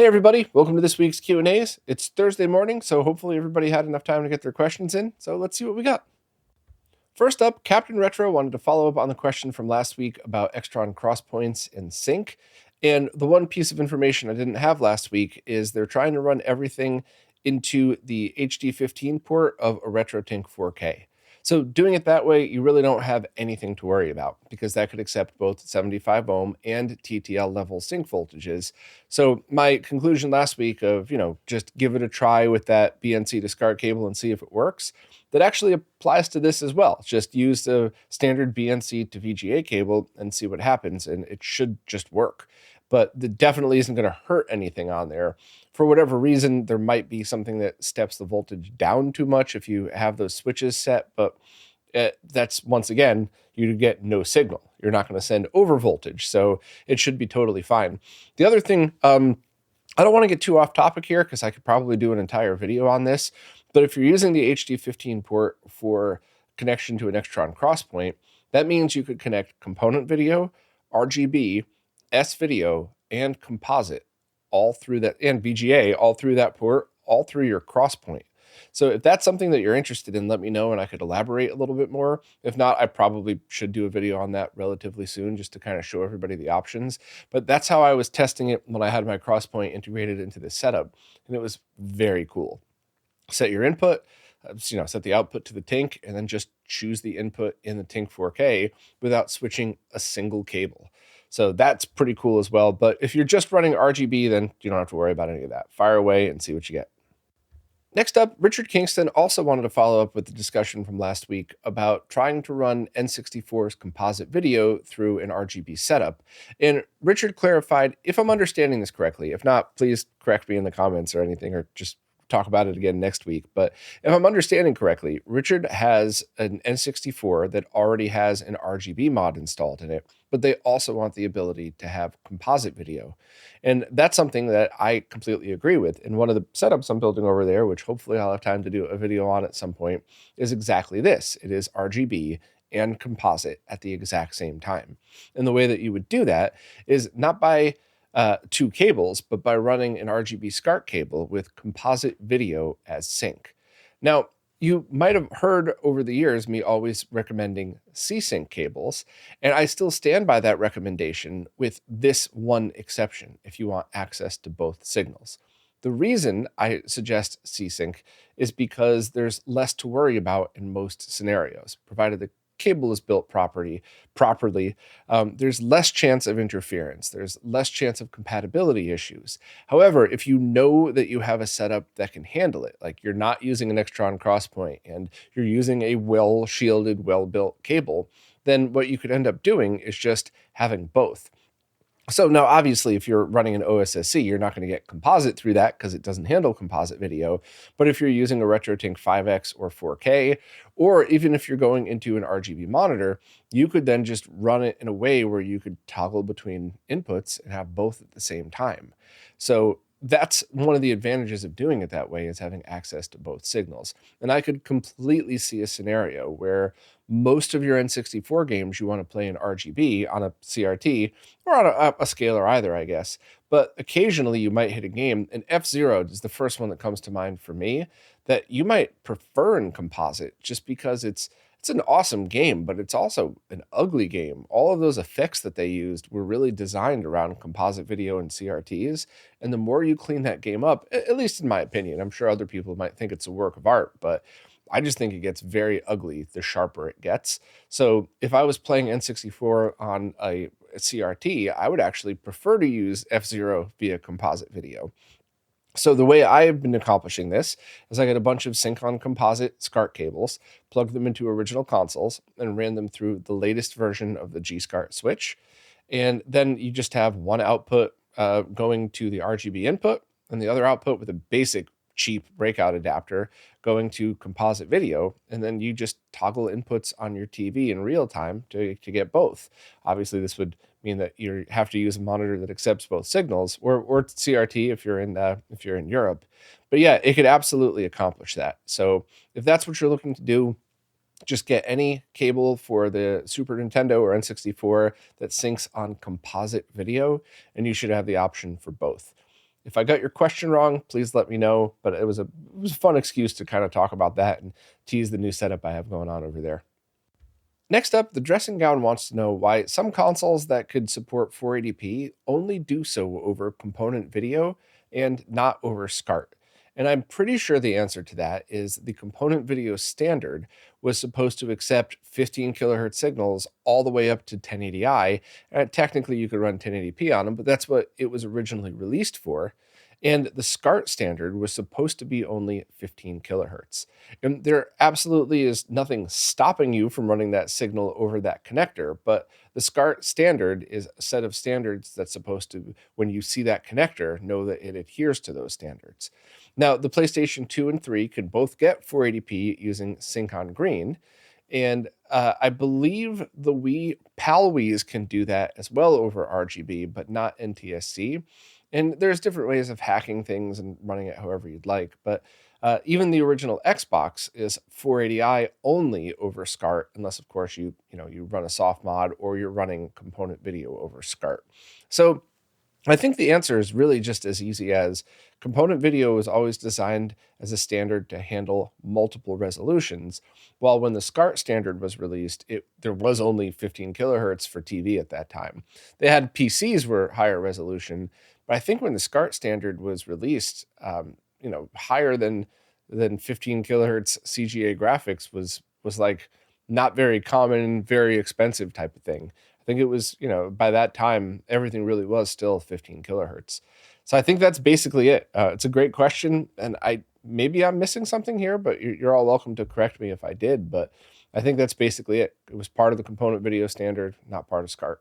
Hey everybody, welcome to this week's Q&As. It's Thursday morning, so hopefully everybody had enough time to get their questions in. So let's see what we got. First up, Captain Retro wanted to follow up on the question from last week about Extron Crosspoints and sync. And the one piece of information I didn't have last week is they're trying to run everything into the HD15 port of a RetroTink 4K. So doing it that way, you really don't have anything to worry about because that could accept both 75 ohm and TTL level sync voltages. So my conclusion last week of, just give it a try with that BNC to SCART cable and see if it works, that actually applies to this as well. Just use the standard BNC to VGA cable and see what happens, and it should just work. But that definitely isn't going to hurt anything on there. For whatever reason, there might be something that steps the voltage down too much if you have those switches set, but that's, once again, you get no signal. You're not going to send over voltage, so it should be totally fine. The other thing, I don't want to get too off topic here because I could probably do an entire video on this, but if you're using the HD15 port for connection to an Extron Crosspoint, that means you could connect component video, RGB, S-video, and composite all through that, and VGA all through that port, all through your Crosspoint. So if that's something that you're interested in, let me know and I could elaborate a little bit more. If not, I probably should do a video on that relatively soon just to kind of show everybody the options. But that's how I was testing it when I had my Crosspoint integrated into this setup, and it was very cool. Set your input, set the output to the Tink, and then just choose the input in the Tink 4K without switching a single cable. So that's pretty cool as well. But if you're just running RGB, then you don't have to worry about any of that. Fire away and see what you get. Next up, Richard Kingston also wanted to follow up with the discussion from last week about trying to run N64's composite video through an RGB setup. And Richard clarified, if I'm understanding this correctly, if not, please correct me in the comments or anything, or just talk about it again next week. But if I'm understanding correctly, Richard has an N64 that already has an RGB mod installed in it, but they also want the ability to have composite video. And that's something that I completely agree with. And one of the setups I'm building over there, which hopefully I'll have time to do a video on at some point, is exactly this. It is RGB and composite at the exact same time. And the way that you would do that is not by two cables, but by running an RGB SCART cable with composite video as sync. Now, you might have heard over the years me always recommending C-Sync cables, and I still stand by that recommendation with this one exception if you want access to both signals. The reason I suggest C-Sync is because there's less to worry about in most scenarios, provided the cable is built properly. There's less chance of interference. There's less chance of compatibility issues. However, if you know that you have a setup that can handle it, like you're not using an Extron Crosspoint and you're using a well-shielded, well-built cable, then what you could end up doing is just having both. So now, obviously, if you're running an OSSC, you're not going to get composite through that because it doesn't handle composite video. But if you're using a RetroTink 5X or 4K, or even if you're going into an RGB monitor, you could then just run it in a way where you could toggle between inputs and have both at the same time. So that's one of the advantages of doing it that way, is having access to both signals. And I could completely see a scenario where most of your N64 games you want to play in RGB on a CRT or on a scaler either, I guess. But occasionally you might hit a game, and F-Zero is the first one that comes to mind for me, that you might prefer in composite just because it's an awesome game, but it's also an ugly game. All of those effects that they used were really designed around composite video and CRTs. And the more you clean that game up, at least in my opinion, I'm sure other people might think it's a work of art, but I just think it gets very ugly the sharper it gets. So if I was playing N64 on a CRT, I would actually prefer to use F-Zero via composite video. So the way I've been accomplishing this is I got a bunch of sync-on composite SCART cables, plugged them into original consoles, and ran them through the latest version of the G-SCART switch. And then you just have one output going to the RGB input, and the other output with a basic cheap breakout adapter going to composite video, and then you just toggle inputs on your TV in real time to get both. Obviously, this would mean that you have to use a monitor that accepts both signals, or CRT if you're in Europe. But yeah, it could absolutely accomplish that. So if that's what you're looking to do, just get any cable for the Super Nintendo or N64 that syncs on composite video, and you should have the option for both. If I got your question wrong, please let me know, but it was a fun excuse to kind of talk about that and tease the new setup I have going on over there. Next up, the dressing gown wants to know why some consoles that could support 480p only do so over component video and not over SCART. And I'm pretty sure the answer to that is the component video standard was supposed to accept 15 kilohertz signals all the way up to 1080i. And technically, you could run 1080p on them, but that's what it was originally released for. And the SCART standard was supposed to be only 15 kilohertz. And there absolutely is nothing stopping you from running that signal over that connector, but the SCART standard is a set of standards that's supposed to, when you see that connector, know that it adheres to those standards. Now, the PlayStation 2 and 3 can both get 480p using Sync on Green, and I believe the PAL-Wiis can do that as well over RGB, but not NTSC. And there's different ways of hacking things and running it however you'd like, but even the original Xbox is 480i only over SCART, unless of course you run a soft mod or you're running component video over SCART. So I think the answer is really just as easy as component video was always designed as a standard to handle multiple resolutions, while when the SCART standard was released, there was only 15 kilohertz for TV at that time. They had PCs were higher resolution, but I think when the SCART standard was released, higher than 15 kilohertz CGA graphics was like not very common, very expensive type of thing. I think it was, by that time, everything really was still 15 kilohertz. So I think that's basically it. It's a great question, and maybe I'm missing something here, but you're all welcome to correct me if I did. But I think that's basically it. It was part of the component video standard, not part of SCART.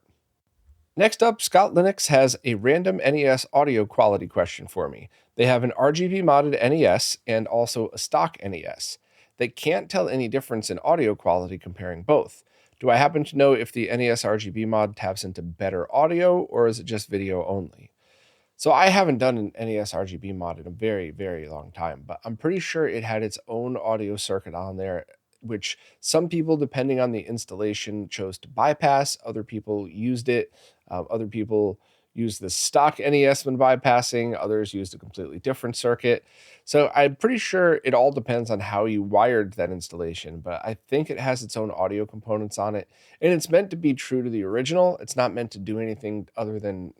Next up, Scott Linux has a random NES audio quality question for me. They have an RGB modded NES and also a stock NES. They can't tell any difference in audio quality comparing both. Do I happen to know if the NESRGB mod taps into better audio, or is it just video only? So I haven't done an NESRGB mod in a very, very long time, but I'm pretty sure it had its own audio circuit on there, which some people, depending on the installation, chose to bypass. Other people used it. Other people used the stock NES when bypassing. Others used a completely different circuit. So I'm pretty sure it all depends on how you wired that installation, but I think it has its own audio components on it. And it's meant to be true to the original. It's not meant to do anything other than,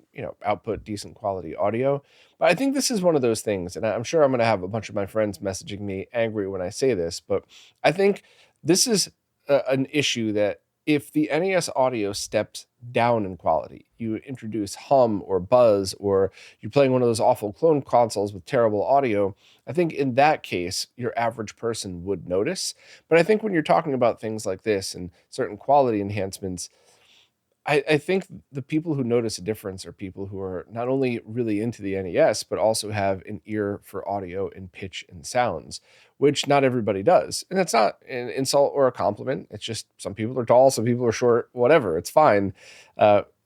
output decent quality audio. But I think this is one of those things, and I'm sure I'm going to have a bunch of my friends messaging me angry when I say this, but I think this is an issue that if the NES audio steps down in quality, you introduce hum or buzz, or you're playing one of those awful clone consoles with terrible audio, I think in that case, your average person would notice. But I think when you're talking about things like this and certain quality enhancements, I think the people who notice a difference are people who are not only really into the NES, but also have an ear for audio and pitch and sounds, which not everybody does. And that's not an insult or a compliment. It's just some people are tall, some people are short, whatever. It's fine.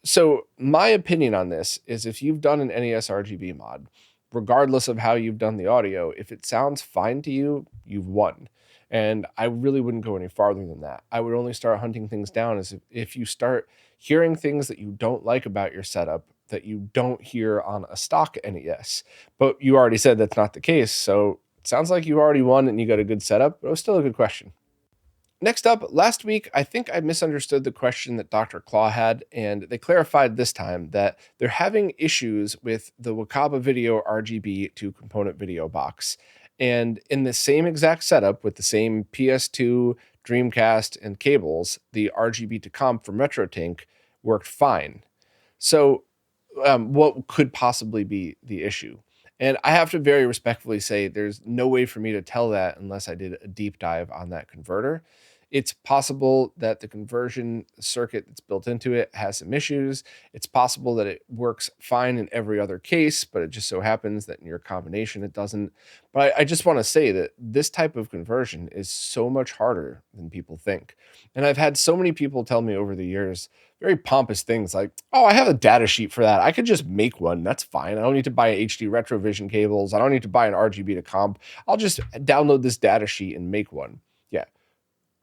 So my opinion on this is if you've done an NES RGB mod, regardless of how you've done the audio, if it sounds fine to you, you've won. And I really wouldn't go any farther than that. I would only start hunting things down as if you start hearing things that you don't like about your setup that you don't hear on a stock NES. But you already said that's not the case, so it sounds like you already won and you got a good setup, but it was still a good question. Next up, last week, I think I misunderstood the question that Dr. Claw had, and they clarified this time that they're having issues with the YPbPr RGB to component video box. And in the same exact setup with the same PS2, Dreamcast, and cables, the RGB to comp from RetroTink worked fine. So what could possibly be the issue? And I have to very respectfully say there's no way for me to tell that unless I did a deep dive on that converter. It's possible that the conversion circuit that's built into it has some issues. It's possible that it works fine in every other case, but it just so happens that in your combination it doesn't. But I just want to say that this type of conversion is so much harder than people think. And I've had so many people tell me over the years very pompous things like, oh, I have a data sheet for that. I could just make one. That's fine. I don't need to buy HD Retrovision cables. I don't need to buy an RGB to comp. I'll just download this data sheet and make one. Yeah.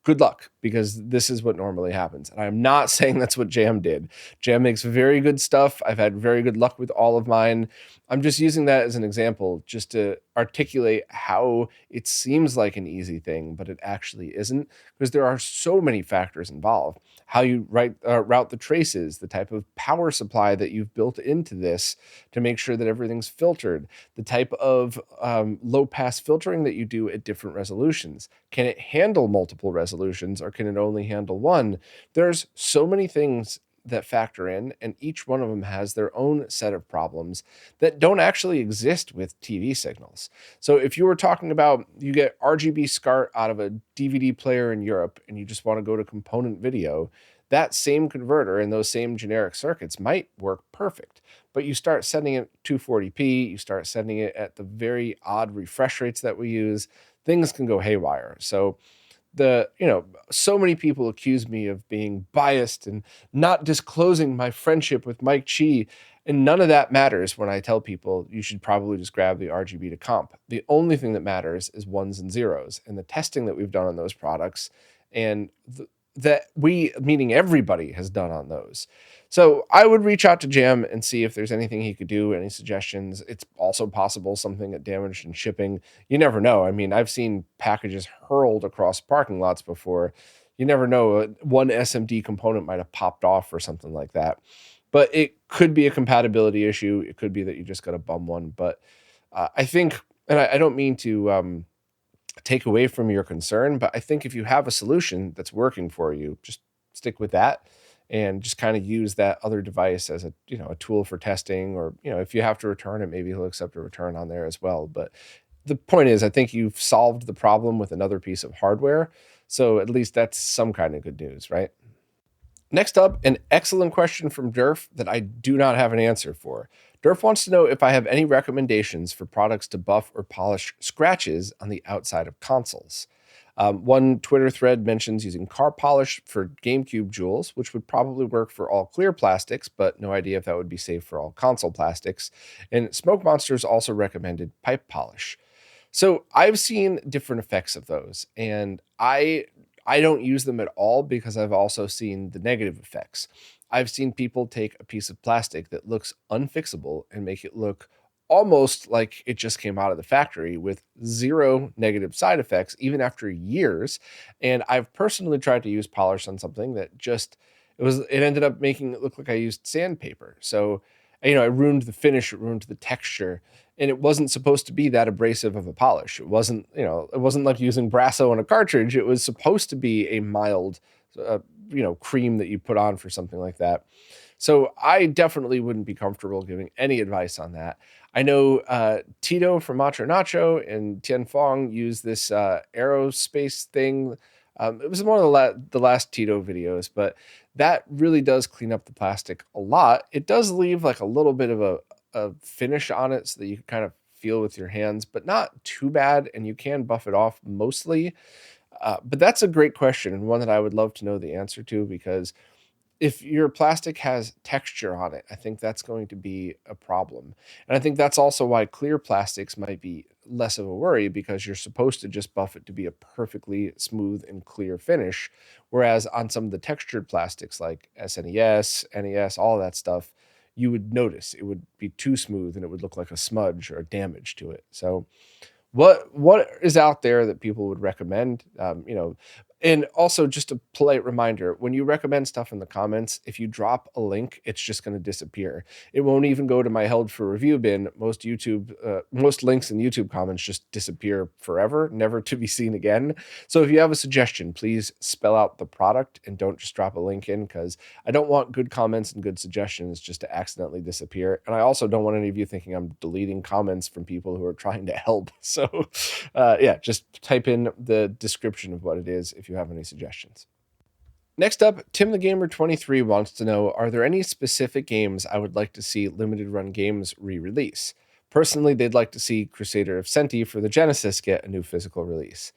good luck, because this is what normally happens. And I'm not saying that's what Jam did. Jam makes very good stuff. I've had very good luck with all of mine. I'm just using that as an example just to articulate how it seems like an easy thing, but it actually isn't, because there are so many factors involved. How you route the traces, the type of power supply that you've built into this to make sure that everything's filtered, the type of low pass filtering that you do at different resolutions. Can it handle multiple resolutions, or can it only handle one? There's so many things that factor in, and each one of them has their own set of problems that don't actually exist with TV signals. So if you were talking about, you get RGB SCART out of a DVD player in Europe and you just want to go to component video, that same converter and those same generic circuits might work perfect. But you start setting it 240p, you start setting it at the very odd refresh rates that we use, things can go haywire. So so many people accuse me of being biased and not disclosing my friendship with Mike Chi, and none of that matters when I tell people you should probably just grab the RGB to comp. The only thing that matters is ones and zeros, and the testing that we've done on those products, and that we, meaning everybody, has done on those. So I would reach out to Jam and see if there's anything he could do, any suggestions. It's also possible something got damaged in shipping. You never know. I mean, I've seen packages hurled across parking lots before. You never know. One SMD component might have popped off or something like that. But it could be a compatibility issue. It could be that you just got a bum one. But I think, and I don't mean to take away from your concern, but I think if you have a solution that's working for you, just stick with that and just kind of use that other device as a tool for testing, or if you have to return it, maybe he'll accept a return on there as well. But the point is, I think you've solved the problem with another piece of hardware, so at least that's some kind of good news, right? Next up, an excellent question from Durf that I do not have an answer for. Durf wants to know if I have any recommendations for products to buff or polish scratches on the outside of consoles. One Twitter thread mentions using car polish for GameCube jewels, which would probably work for all clear plastics, but no idea if that would be safe for all console plastics. And Smoke Monsters also recommended pipe polish. So I've seen different effects of those, and I don't use them at all because I've also seen the negative effects. I've seen people take a piece of plastic that looks unfixable and make it look almost like it just came out of the factory with zero negative side effects, even after years. And I've personally tried to use polish on something that it ended up making it look like I used sandpaper. So, it ruined the finish, it ruined the texture, and it wasn't supposed to be that abrasive of a polish. It wasn't like using Brasso on a cartridge. It was supposed to be a mild, cream that you put on for something like that. So I definitely wouldn't be comfortable giving any advice on that. I know Tito from Macho Nacho and Tian Fong use this aerospace thing. It was one of the last Tito videos, but that really does clean up the plastic a lot. It does leave like a little bit of a finish on it so that you can kind of feel with your hands, but not too bad, and you can buff it off mostly. But that's a great question, and one that I would love to know the answer to, because if your plastic has texture on it, I think that's going to be a problem. And I think that's also why clear plastics might be less of a worry, because you're supposed to just buff it to be a perfectly smooth and clear finish. Whereas on some of the textured plastics like SNES, NES, all that stuff, you would notice it would be too smooth and it would look like a smudge or damage to it. So what is out there that people would recommend? And also just a polite reminder, when you recommend stuff in the comments, if you drop a link, it's just going to disappear. It won't even go to my held for review bin. Most links in YouTube comments just disappear forever, never to be seen again. So if you have a suggestion, please spell out the product and don't just drop a link in, because I don't want good comments and good suggestions just to accidentally disappear. And I also don't want any of you thinking I'm deleting comments from people who are trying to help. So just type in the description of what it is if you have any suggestions. Next up, Tim the Gamer 23 wants to know, are there any specific games I would like to see Limited Run Games re-release? Personally, they'd like to see Crusader of Senti for the Genesis get a new physical release.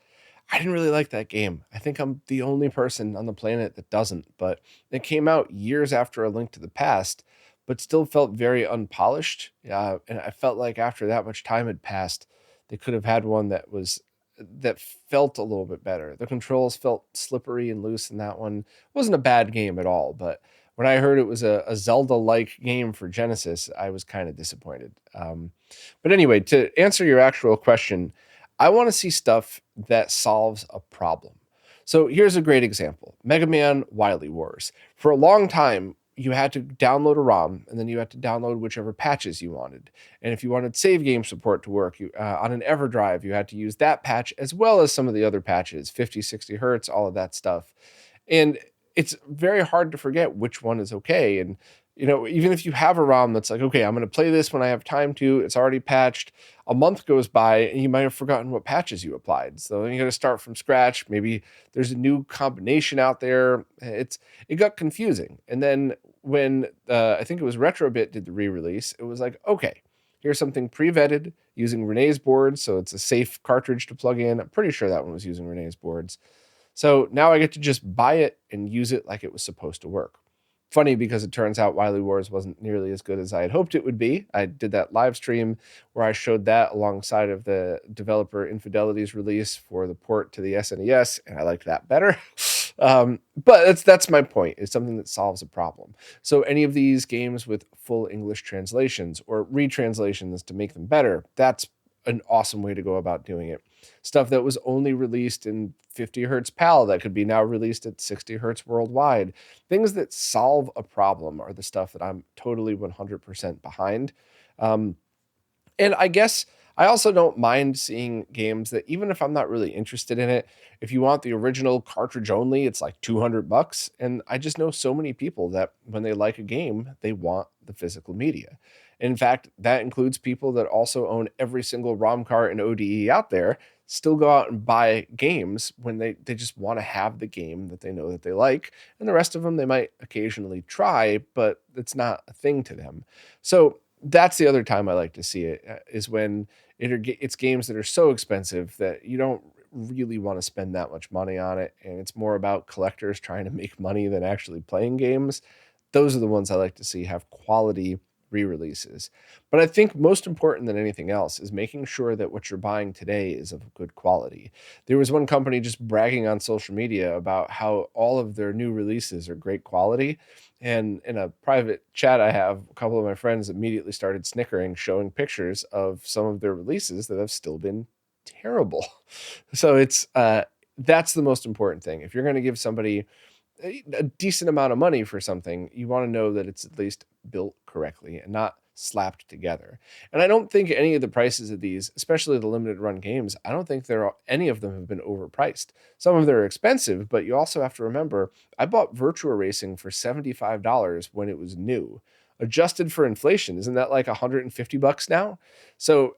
I didn't really like that game. I think I'm the only person on the planet that doesn't, but it came out years after A Link to the Past, but still felt very unpolished. And I felt like after that much time had passed, they could have had one that was that felt a little bit better. The controls felt slippery and loose in that one. It wasn't a bad game at all, but when I heard it was a Zelda-like game for Genesis, I was kind of disappointed. But anyway, to answer your actual question, I want to see stuff that solves a problem. So here's a great example. Mega Man Wily Wars. For a long time, you had to download a ROM, and then you had to download whichever patches you wanted. And if you wanted save game support to work on an EverDrive, you had to use that patch as well as some of the other patches, 50, 60 hertz, all of that stuff. And it's very hard to forget which one is okay. And even if you have a ROM that's like, okay, I'm going to play this when I have time to, it's already patched, a month goes by and you might have forgotten what patches you applied. So then you got to start from scratch. Maybe there's a new combination out there. It got confusing. And then when I think it was RetroBit did the re-release, it was like, okay, here's something pre-vetted using Renee's boards. So it's a safe cartridge to plug in. I'm pretty sure that one was using Renee's boards. So now I get to just buy it and use it like it was supposed to work. Funny, because it turns out Wily Wars wasn't nearly as good as I had hoped it would be. I did that live stream where I showed that alongside of the developer Infidelity's release for the port to the SNES, and I liked that better. But that's my point. It's something that solves a problem. So any of these games with full English translations or retranslations to make them better, that's an awesome way to go about doing it. Stuff that was only released in 50 hertz PAL that could be now released at 60 hertz worldwide. Things that solve a problem are the stuff that I'm totally 100% behind. And I guess I also don't mind seeing games that, even if I'm not really interested in it, if you want the original cartridge only, it's like $200. And I just know so many people that when they like a game, they want the physical media. In fact, that includes people that also own every single ROM cart and ODE out there, still go out and buy games when they just want to have the game that they know that they like. And the rest of them, they might occasionally try, but it's not a thing to them. So that's the other time I like to see it, is when it's games that are so expensive that you don't really want to spend that much money on it. And it's more about collectors trying to make money than actually playing games. Those are the ones I like to see have quality re-releases. But I think most important than anything else is making sure that what you're buying today is of good quality. There was one company just bragging on social media about how all of their new releases are great quality. And in a private chat I have, a couple of my friends immediately started snickering, showing pictures of some of their releases that have still been terrible. So that's the most important thing. If you're going to give somebody a decent amount of money for something, you want to know that it's at least built correctly and not slapped together. And I don't think any of the prices of these, especially the limited run games, I don't think any of them have been overpriced. Some of them are expensive, but you also have to remember, I bought Virtua Racing for $75 when it was new. Adjusted for inflation, isn't that like $150 now? So,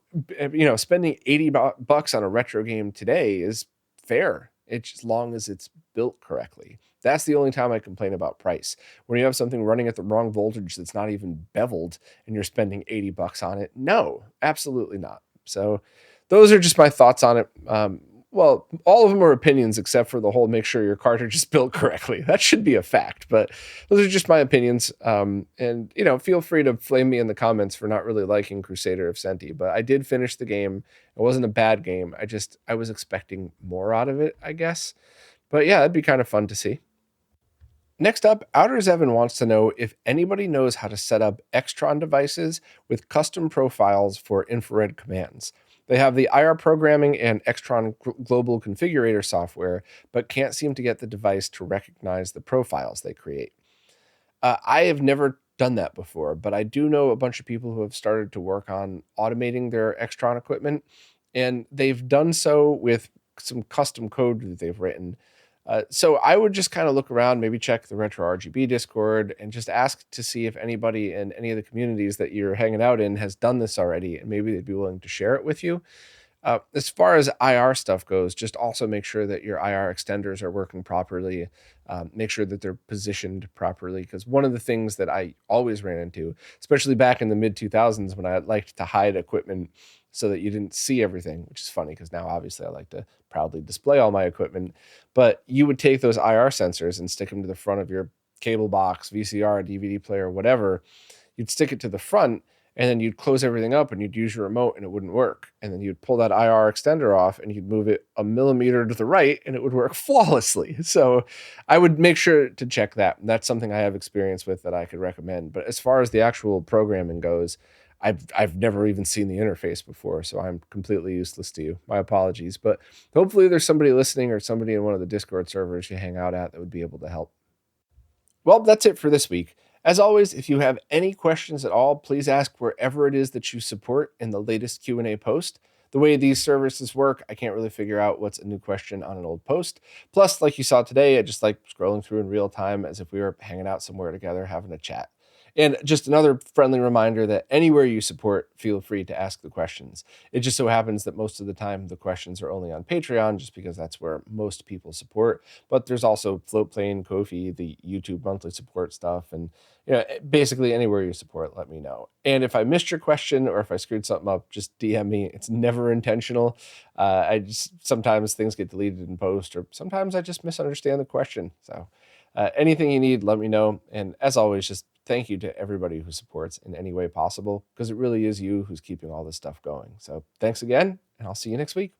spending $80 on a retro game today is fair. It's as long as it's built correctly. That's the only time I complain about price. When you have something running at the wrong voltage that's not even beveled and you're spending $80 on it, no, absolutely not. So those are just my thoughts on it. Well, all of them are opinions except for the whole make sure your cartridge is built correctly. That should be a fact, but those are just my opinions. And, feel free to flame me in the comments for not really liking Crusader of Senti, but I did finish the game. It wasn't a bad game. I was expecting more out of it, I guess. But yeah, it'd be kind of fun to see. Next up, Outers Evan wants to know if anybody knows how to set up Extron devices with custom profiles for infrared commands. They have the IR programming and Extron global configurator software, but can't seem to get the device to recognize the profiles they create. I have never done that before, but I do know a bunch of people who have started to work on automating their Extron equipment, and they've done so with some custom code that they've written. So I would just kind of look around, maybe check the RetroRGB Discord, and just ask to see if anybody in any of the communities that you're hanging out in has done this already, and maybe they'd be willing to share it with you. As far as IR stuff goes, just also make sure that your IR extenders are working properly. Make sure that they're positioned properly, because one of the things that I always ran into, especially back in the mid-2000s when I liked to hide equipment so that you didn't see everything, which is funny because now obviously I like to proudly display all my equipment, but you would take those IR sensors and stick them to the front of your cable box, VCR, DVD player, whatever. You'd stick it to the front, and then you'd close everything up and you'd use your remote and it wouldn't work. And then you'd pull that IR extender off and you'd move it a millimeter to the right and it would work flawlessly. So I would make sure to check that. That's something I have experience with that I could recommend. But as far as the actual programming goes, I've never even seen the interface before, so I'm completely useless to you. My apologies. But hopefully there's somebody listening or somebody in one of the Discord servers you hang out at that would be able to help. Well, that's it for this week. As always, if you have any questions at all, please ask wherever it is that you support in the latest Q&A post. The way these services work, I can't really figure out what's a new question on an old post. Plus, like you saw today, I just like scrolling through in real time as if we were hanging out somewhere together having a chat. And just another friendly reminder that anywhere you support, feel free to ask the questions. It just so happens that most of the time the questions are only on Patreon, just because that's where most people support. But there's also Floatplane, Ko-fi, the YouTube monthly support stuff, and basically anywhere you support, let me know. And if I missed your question or if I screwed something up, just DM me. It's never intentional. Sometimes things get deleted in post, or sometimes I just misunderstand the question. So anything you need, let me know. And as always, just thank you to everybody who supports in any way possible, because it really is you who's keeping all this stuff going. So thanks again, and I'll see you next week.